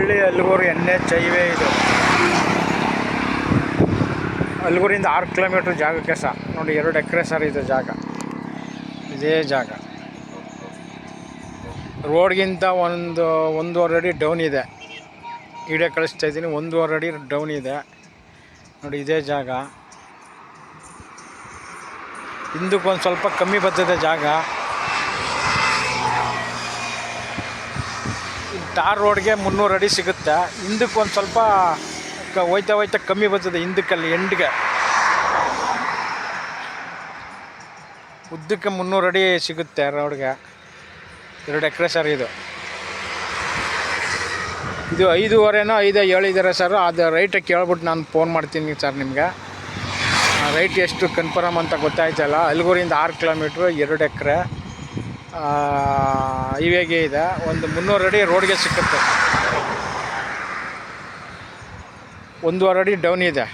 ಹಳ್ಳಿ Algur NH highway ಇದು. ಅಲ್ಗೂರಿಂದ 6 kilometre ಜಾಗಕ್ಕೆ ಸಹ ನೋಡಿ 2 ಎಕರೆ ಸರ್ ಇದು ಜಾಗ. ಇದೇ ಜಾಗ ರೋಡ್ಗಿಂತ 1.5 ಅಡಿ ಡೌನ್ ಇದೆ. ವಿಡಿಯೋ ಕಳಿಸ್ತಾ ಇದ್ದೀನಿ, 1.5 ಅಡಿ ಡೌನ್ ಇದೆ ನೋಡಿ. ಇದೇ ಜಾಗ. ಹಿಂದಕ್ಕೆ ಒಂದು ಸ್ವಲ್ಪ ಕಮ್ಮಿ ಬರ್ತದೆ ಜಾಗ. ಟಾರ್ ರೋಡ್ಗೆ 300 ಅಡಿ ಸಿಗುತ್ತೆ. ಹಿಂದಕ್ಕೆ ಒಂದು ಸ್ವಲ್ಪ ಹೋಯ್ತಾ ಕಮ್ಮಿ ಬರ್ತದೆ. ಹಿಂದಕ್ಕಲ್ಲಿ ಎಂಡ್ಗೆ ಉದ್ದಕ್ಕೆ 300 ಅಡಿ ಸಿಗುತ್ತೆ ರೋಡ್ಗೆ. 2 ಎಕರೆ ಸರ್ ಇದು. 5.25 ಹೇಳಿದ್ದಾರೆ ಸರ್. ಅದು ರೈಟ್ ಕೇಳ್ಬಿಟ್ಟು ನಾನು ಫೋನ್ ಮಾಡ್ತೀನಿ ಸರ್ ನಿಮಗೆ. ರೈಟ್ ಎಷ್ಟು ಕನ್ಫರ್ಮ್ ಅಂತ ಗೊತ್ತಾಯ್ತಲ್ಲ. ಅಲ್ಗೂರಿಂದ 6 ಕಿಲೋಮೀಟ್ರು 2 ಎಕರೆ ಹೈವೇಗೆ ಇದೆ. ಒಂದು 300 ಅಡಿ ರೋಡ್ಗೆ ಸಿಕ್ಕುತ್ತೆ. 1.5 ಅಡಿ ಡೌನ್ ಇದೆ.